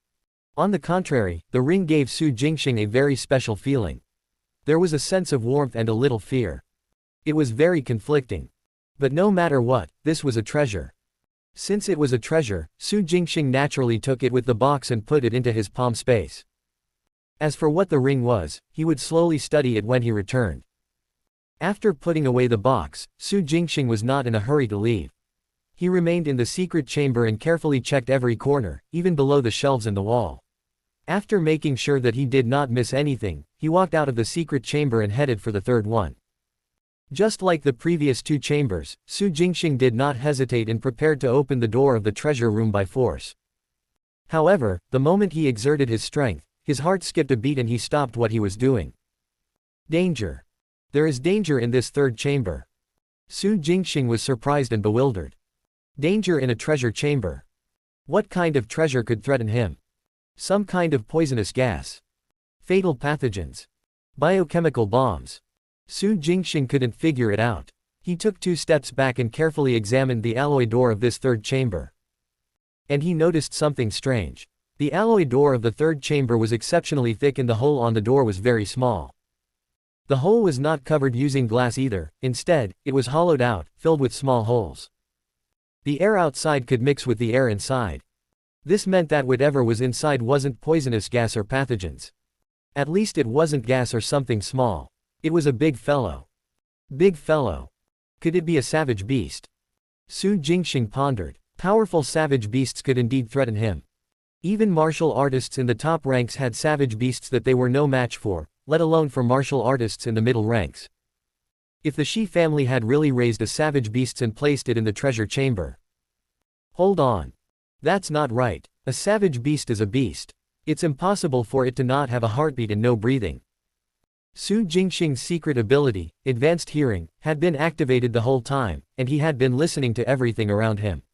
On the contrary, the ring gave Su Jingxing a very special feeling. There was a sense of warmth and a little fear. It was very conflicting. But no matter what, this was a treasure. Since it was a treasure, Su Jingxing naturally took it with the box and put it into his palm space. As for what the ring was, he would slowly study it when he returned. After putting away the box, Su Jingxing was not in a hurry to leave. He remained in the secret chamber and carefully checked every corner, even below the shelves in the wall. After making sure that he did not miss anything, he walked out of the secret chamber and headed for the third one. Just like the previous 2 chambers, Su Jingxing did not hesitate and prepared to open the door of the treasure room by force. However, the moment he exerted his strength, his heart skipped a beat and he stopped what he was doing. Danger. There is danger in this third chamber. Su Jingxing was surprised and bewildered. Danger in a treasure chamber. What kind of treasure could threaten him? Some kind of poisonous gas. Fatal pathogens. Biochemical bombs. Su Jingxing couldn't figure it out. He took 2 steps back and carefully examined the alloy door of this third chamber. And he noticed something strange. The alloy door of the third chamber was exceptionally thick and the hole on the door was very small. The hole was not covered using glass either, instead, it was hollowed out, filled with small holes. The air outside could mix with the air inside. This meant that whatever was inside wasn't poisonous gas or pathogens. At least it wasn't gas or something small. It was a big fellow. Big fellow. Could it be a savage beast? Su Jingxing pondered. Powerful savage beasts could indeed threaten him. Even martial artists in the top ranks had savage beasts that they were no match for, let alone for martial artists in the middle ranks. If the Shi family had really raised a savage beast and placed it in the treasure chamber. Hold on. That's not right. A savage beast is a beast. It's impossible for it to not have a heartbeat and no breathing. Su Jingxing's secret ability, advanced hearing, had been activated the whole time, and he had been listening to everything around him.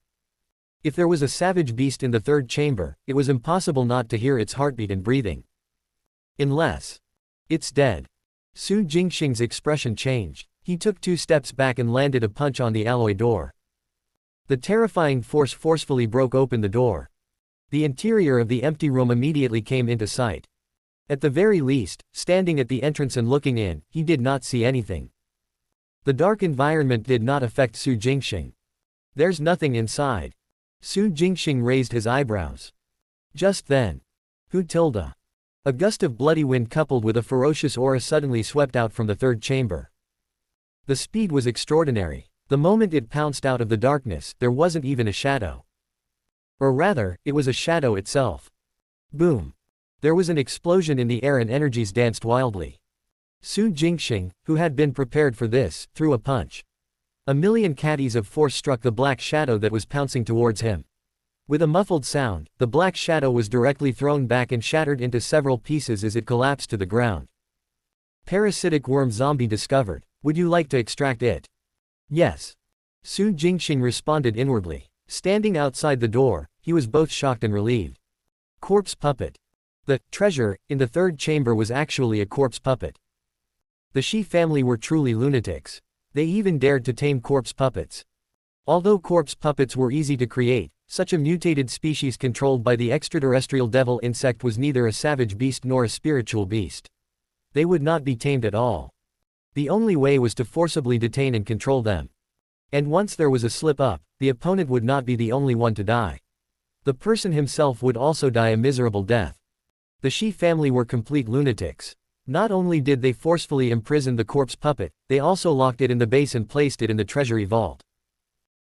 If there was a savage beast in the third chamber, it was impossible not to hear its heartbeat and breathing. Unless it's dead. Su Jingxing's expression changed. He took 2 steps back and landed a punch on the alloy door. The terrifying force forcefully broke open the door. The interior of the empty room immediately came into sight. At the very least, standing at the entrance and looking in, he did not see anything. The dark environment did not affect Su Jingxing. There's nothing inside. Su Jingxing raised his eyebrows. Just then. Who tilde? A gust of bloody wind coupled with a ferocious aura suddenly swept out from the third chamber. The speed was extraordinary. The moment it pounced out of the darkness, there wasn't even a shadow. Or rather, it was a shadow itself. Boom. There was an explosion in the air and energies danced wildly. Su Jingxing, who had been prepared for this, threw a punch. 1,000,000 caddies of force struck the black shadow that was pouncing towards him. With a muffled sound, the black shadow was directly thrown back and shattered into several pieces as it collapsed to the ground. Parasitic worm zombie discovered. Would you like to extract it? Yes. Su Jingxing responded inwardly. Standing outside the door, he was both shocked and relieved. Corpse puppet. The treasure in the third chamber was actually a corpse puppet. The Shi family were truly lunatics. They even dared to tame corpse puppets. Although corpse puppets were easy to create, such a mutated species controlled by the extraterrestrial devil insect was neither a savage beast nor a spiritual beast. They would not be tamed at all. The only way was to forcibly detain and control them. And once there was a slip-up, the opponent would not be the only one to die. The person himself would also die a miserable death. The Shi family were complete lunatics. Not only did they forcefully imprison the corpse puppet, they also locked it in the base and placed it in the treasury vault.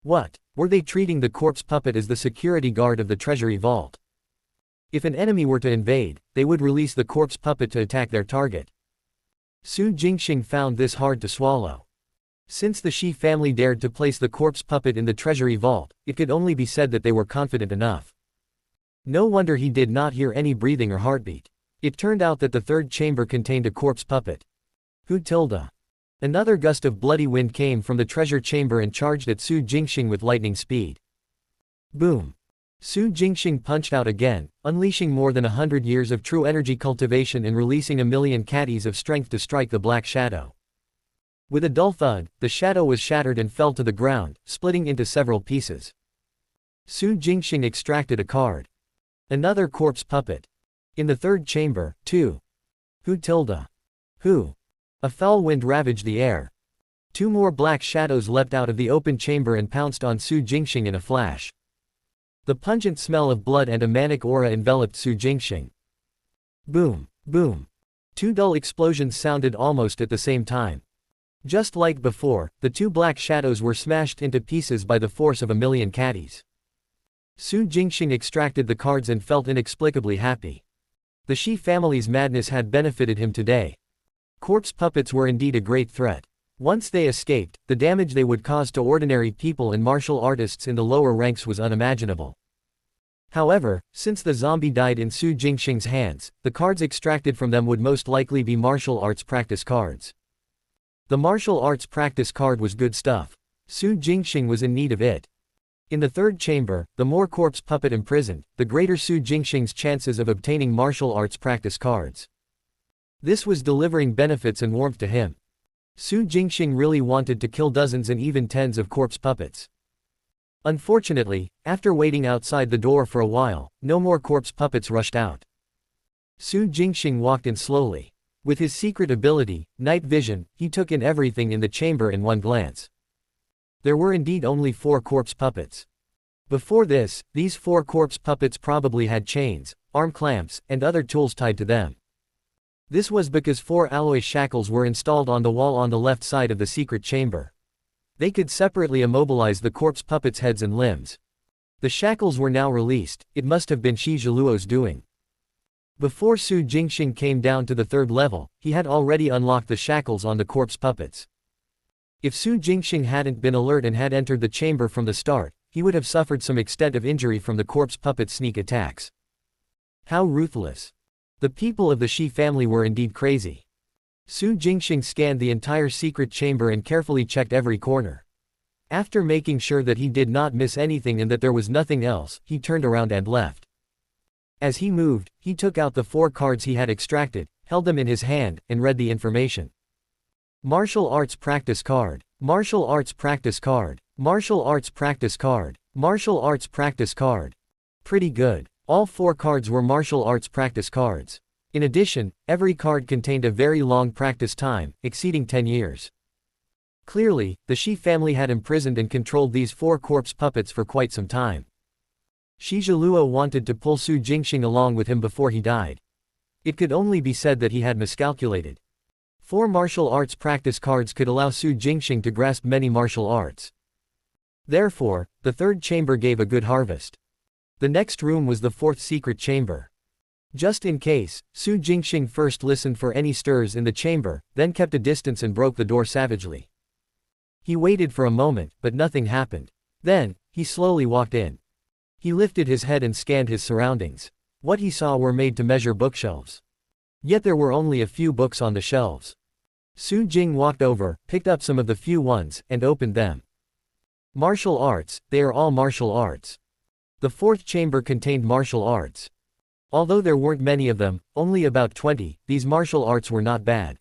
What? Were they treating the corpse puppet as the security guard of the treasury vault? If an enemy were to invade, they would release the corpse puppet to attack their target. Su Jingxing found this hard to swallow. Since the Shi family dared to place the corpse puppet in the treasury vault, it could only be said that they were confident enough. No wonder he did not hear any breathing or heartbeat. It turned out that the third chamber contained a corpse puppet. Who tilde? Another gust of bloody wind came from the treasure chamber and charged at Su Jingxing with lightning speed. Boom. Su Jingxing punched out again, unleashing more than 100 years of true energy cultivation and releasing 1,000,000 caddies of strength to strike the black shadow. With a dull thud, the shadow was shattered and fell to the ground, splitting into several pieces. Su Jingxing extracted a card. Another corpse puppet. In the third chamber, too. Who tilde? Who? A foul wind ravaged the air. 2 more black shadows leapt out of the open chamber and pounced on Su Jingxing in a flash. The pungent smell of blood and a manic aura enveloped Su Jingxing. Boom, boom. 2 dull explosions sounded almost at the same time. Just like before, the 2 black shadows were smashed into pieces by the force of 1,000,000 caddies. Su Jingxing extracted the cards and felt inexplicably happy. The Shi family's madness had benefited him today. Corpse puppets were indeed a great threat. Once they escaped, the damage they would cause to ordinary people and martial artists in the lower ranks was unimaginable. However, since the zombie died in Su Jingxing's hands, the cards extracted from them would most likely be martial arts practice cards. The martial arts practice card was good stuff. Su Jingxing was in need of it. In the third chamber, the more corpse puppet imprisoned, the greater Su Jingxing's chances of obtaining martial arts practice cards. This was delivering benefits and warmth to him. Su Jingxing really wanted to kill dozens and even tens of corpse puppets. Unfortunately, after waiting outside the door for a while, no more corpse puppets rushed out. Su Jingxing walked in slowly. With his secret ability, night vision, he took in everything in the chamber in one glance. There were indeed only 4 corpse puppets. Before this, these 4 corpse puppets probably had chains, arm clamps, and other tools tied to them. This was because 4 alloy shackles were installed on the wall on the left side of the secret chamber. They could separately immobilize the corpse puppets' heads and limbs. The shackles were now released. It must have been Shi Zhiluo's doing. Before Su Jingxing came down to the 3rd level, he had already unlocked the shackles on the corpse puppets. If Su Jingxing hadn't been alert and had entered the chamber from the start, he would have suffered some extent of injury from the corpse puppet's sneak attacks. How ruthless. The people of the Shi family were indeed crazy. Su Jingxing scanned the entire secret chamber and carefully checked every corner. After making sure that he did not miss anything and that there was nothing else, he turned around and left. As he moved, he took out the 4 cards he had extracted, held them in his hand, and read the information. Martial Arts Practice Card. Martial Arts Practice Card. Martial Arts Practice Card. Martial Arts Practice Card. Pretty good. All 4 cards were martial arts practice cards. In addition, every card contained a very long practice time, exceeding 10 years. Clearly, the Shi family had imprisoned and controlled these 4 corpse puppets for quite some time. Shi Zhiluo wanted to pull Su Jingxing along with him before he died. It could only be said that he had miscalculated. 4 martial arts practice cards could allow Su Jingxing to grasp many martial arts. Therefore, the 3rd chamber gave a good harvest. The next room was the 4th secret chamber. Just in case, Su Jingxing first listened for any stirs in the chamber, then kept a distance and broke the door savagely. He waited for a moment, but nothing happened. Then, he slowly walked in. He lifted his head and scanned his surroundings. What he saw were made to measure bookshelves. Yet there were only a few books on the shelves. Su Jing walked over, picked up some of the few ones, and opened them. Martial arts, they are all martial arts. The 4th chamber contained martial arts. Although there weren't many of them, only about 20, these martial arts were not bad.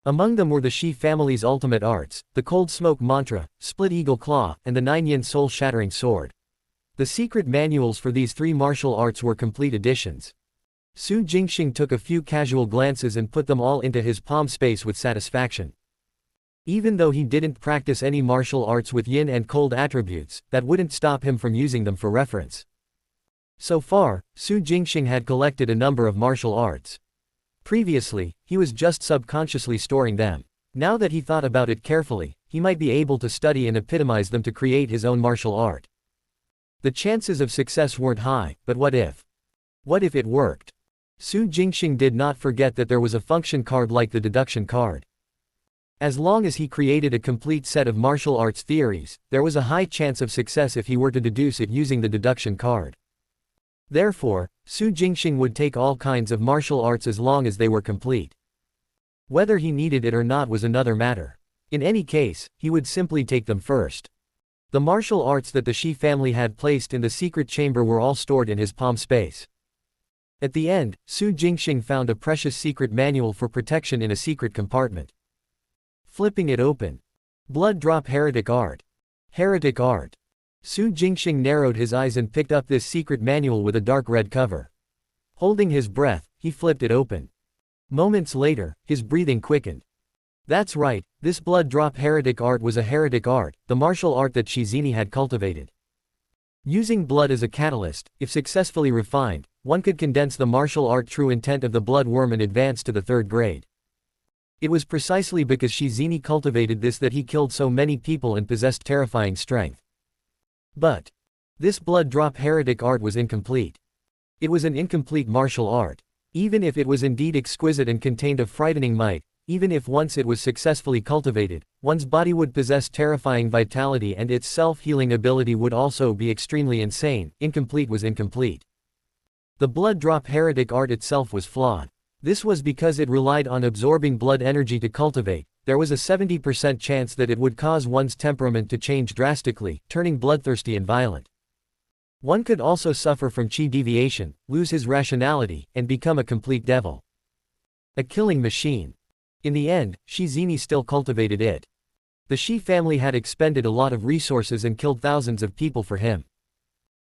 Among them were the Shi family's ultimate arts, the Cold Smoke Mantra, Split Eagle Claw, and the 9-yin Soul-Shattering Sword. The secret manuals for these 3 martial arts were complete editions. Su Jingxing took a few casual glances and put them all into his palm space with satisfaction. Even though he didn't practice any martial arts with yin and cold attributes, that wouldn't stop him from using them for reference. So far, Su Jingxing had collected a number of martial arts. Previously, he was just subconsciously storing them. Now that he thought about it carefully, he might be able to study and epitomize them to create his own martial art. The chances of success weren't high, but what if? What if it worked? Su Jingxing did not forget that there was a function card like the deduction card. As long as he created a complete set of martial arts theories, there was a high chance of success if he were to deduce it using the deduction card. Therefore, Su Jingxing would take all kinds of martial arts as long as they were complete. Whether he needed it or not was another matter. In any case, he would simply take them first. The martial arts that the Shi family had placed in the secret chamber were all stored in his palm space. At the end, Su Jingxing found a precious secret manual for protection in a secret compartment. Flipping it open. Blood Drop Heretic Art. Heretic Art. Su Jingxing narrowed his eyes and picked up this secret manual with a dark red cover. Holding his breath, he flipped it open. Moments later, his breathing quickened. That's right, this Blood Drop Heretic Art was a heretic art, the martial art that Shizini had cultivated. Using blood as a catalyst, if successfully refined, one could condense the martial art true intent of the blood worm and advance to the 3rd grade. It was precisely because Shizini cultivated this that he killed so many people and possessed terrifying strength. But this Blood Drop Heretic Art was incomplete. It was an incomplete martial art. Even if it was indeed exquisite and contained a frightening might, even if once it was successfully cultivated, one's body would possess terrifying vitality and its self-healing ability would also be extremely insane, incomplete was incomplete. The Blood Drop Heretic Art itself was flawed. This was because it relied on absorbing blood energy to cultivate, there was a 70% chance that it would cause one's temperament to change drastically, turning bloodthirsty and violent. One could also suffer from chi deviation, lose his rationality, and become a complete devil. A killing machine. In the end, Shi Zini still cultivated it. The Shi family had expended a lot of resources and killed thousands of people for him.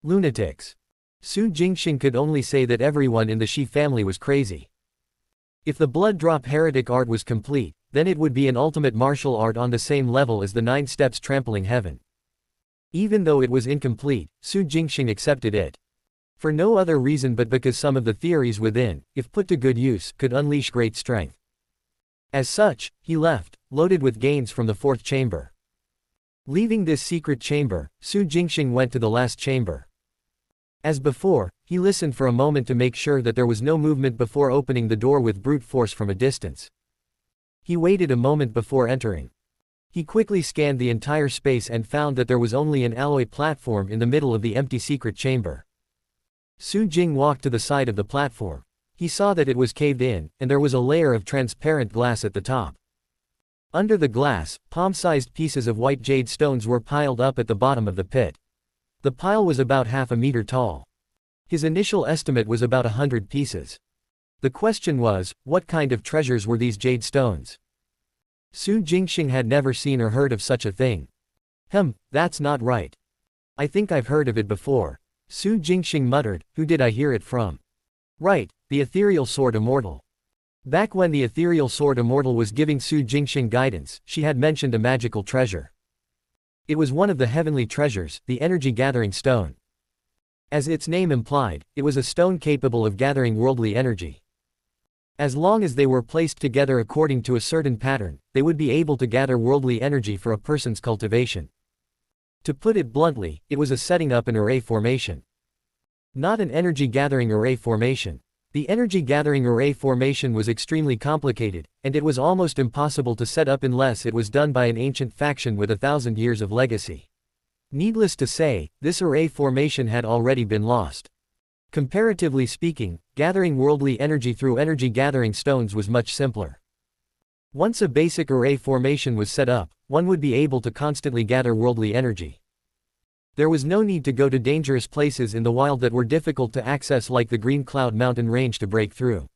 Lunatics. Su Jingxing could only say that everyone in the Shi family was crazy. If the blood drop heretic art was complete, then it would be an ultimate martial art on the same level as the 9 steps trampling heaven. Even though it was incomplete, Su Jingxing accepted it. For no other reason but because some of the theories within, if put to good use, could unleash great strength. As such, he left, loaded with gains from the 4th chamber. Leaving this secret chamber, Su Jingxing went to the last chamber. As before, he listened for a moment to make sure that there was no movement before opening the door with brute force from a distance. He waited a moment before entering. He quickly scanned the entire space and found that there was only an alloy platform in the middle of the empty secret chamber. Su Jing walked to the side of the platform. He saw that it was caved in, and there was a layer of transparent glass at the top. Under the glass, palm-sized pieces of white jade stones were piled up at the bottom of the pit. The pile was about half a meter tall. His initial estimate was about 100 pieces. The question was, what kind of treasures were these jade stones? Su Jingxing had never seen or heard of such a thing. That's not right. I think I've heard of it before. Su Jingxing muttered, who did I hear it from? Right, the ethereal sword immortal. Back when the ethereal sword immortal was giving Su Jingxing guidance, she had mentioned a magical treasure. It was one of the heavenly treasures, the energy-gathering stone. As its name implied, it was a stone capable of gathering worldly energy. As long as they were placed together according to a certain pattern, they would be able to gather worldly energy for a person's cultivation. To put it bluntly, it was a setting up an array formation. Not an energy-gathering array formation. The energy-gathering array formation was extremely complicated, and it was almost impossible to set up unless it was done by an ancient faction with 1,000 years of legacy. Needless to say, this array formation had already been lost. Comparatively speaking, gathering worldly energy through energy-gathering stones was much simpler. Once a basic array formation was set up, one would be able to constantly gather worldly energy. There was no need to go to dangerous places in the wild that were difficult to access like the Green Cloud Mountain range to break through.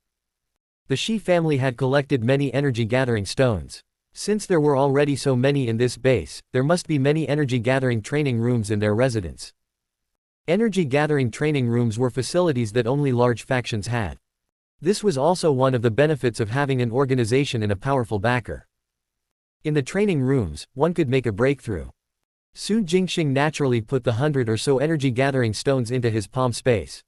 The Shi family had collected many energy-gathering stones. Since there were already so many in this base, there must be many energy-gathering training rooms in their residence. Energy-gathering training rooms were facilities that only large factions had. This was also one of the benefits of having an organization and a powerful backer. In the training rooms, one could make a breakthrough. Su Jingxing naturally put the 100 or so energy-gathering stones into his palm space.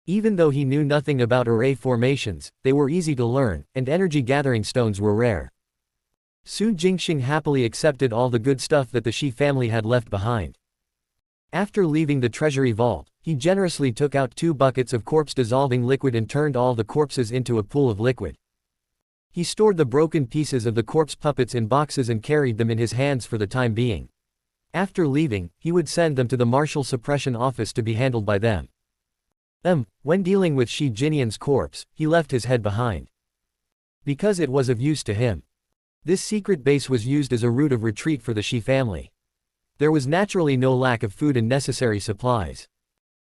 Even though he knew nothing about array formations, they were easy to learn, and energy-gathering stones were rare. Su Jingxing happily accepted all the good stuff that the Shi family had left behind. After leaving the treasury vault, he generously took out 2 buckets of corpse-dissolving liquid and turned all the corpses into a pool of liquid. He stored the broken pieces of the corpse puppets in boxes and carried them in his hands for the time being. After leaving, he would send them to the martial suppression office to be handled by them. When dealing with Shi Jinian's corpse, he left his head behind. Because it was of use to him. This secret base was used as a route of retreat for the Shi family. There was naturally no lack of food and necessary supplies.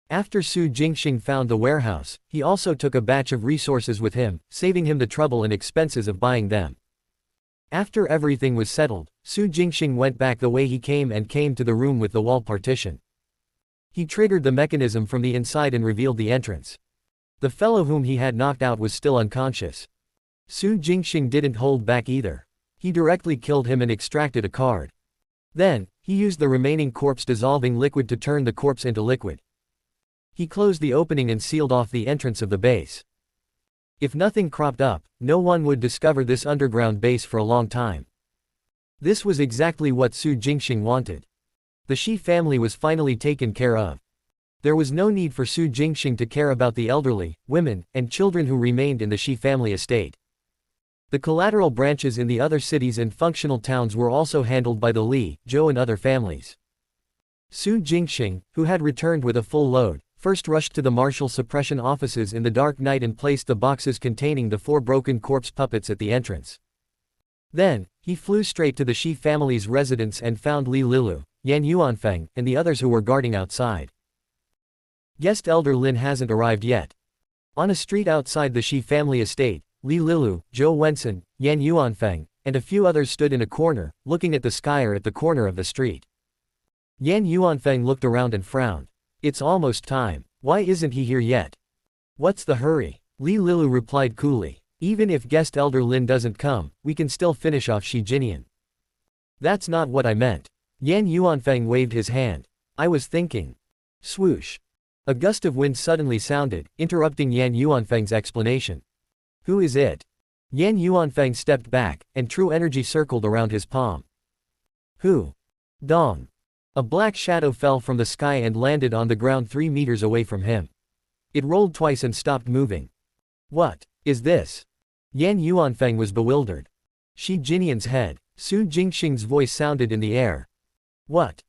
After Su Jingxing found the warehouse, he also took a batch of resources with him, saving him the trouble and expenses of buying them. After everything was settled, Su Jingxing went back the way he came and came to the room with the wall partition. He triggered the mechanism from the inside and revealed the entrance. The fellow whom he had knocked out was still unconscious. Su Jingxing didn't hold back either. He directly killed him and extracted a card. Then, he used the remaining corpse-dissolving liquid to turn the corpse into liquid. He closed the opening and sealed off the entrance of the base. If nothing cropped up, no one would discover this underground base for a long time. This was exactly what Su Jingxing wanted. The Shi family was finally taken care of. There was no need for Su Jingxing to care about the elderly, women, and children who remained in the Shi family estate. The collateral branches in the other cities and functional towns were also handled by the Li, Zhou and other families. Su Jingxing, who had returned with a full load, first rushed to the martial suppression offices in the dark night and placed the boxes containing the 4 broken corpse puppets at the entrance. Then, He flew straight to the Shi family's residence and found Li Lilu, Yan Yuanfeng, and the others who were guarding outside. Guest Elder Lin hasn't arrived yet. On a street outside the Shi family estate, Li Lilu, Zhou Wensen, Yan Yuanfeng, and a few others stood in a corner, looking at the sky or at the corner of the street. Yan Yuanfeng looked around and frowned. It's almost time. Why isn't he here yet? What's the hurry? Li Lilu replied coolly. Even if guest Elder Lin doesn't come, we can still finish off Shi Jinian. That's not what I meant. Yan Yuanfeng waved his hand. I was thinking. Swoosh. A gust of wind suddenly sounded, interrupting Yan Yuanfeng's explanation. Who is it? Yan Yuanfeng stepped back, and true energy circled around his palm. Who? Dong. A black shadow fell from the sky and landed on the ground 3 meters away from him. It rolled twice and stopped moving. What is this? Yan Yuanfeng was bewildered. Shi Jinian's head. Su Jingxing's voice sounded in the air. What?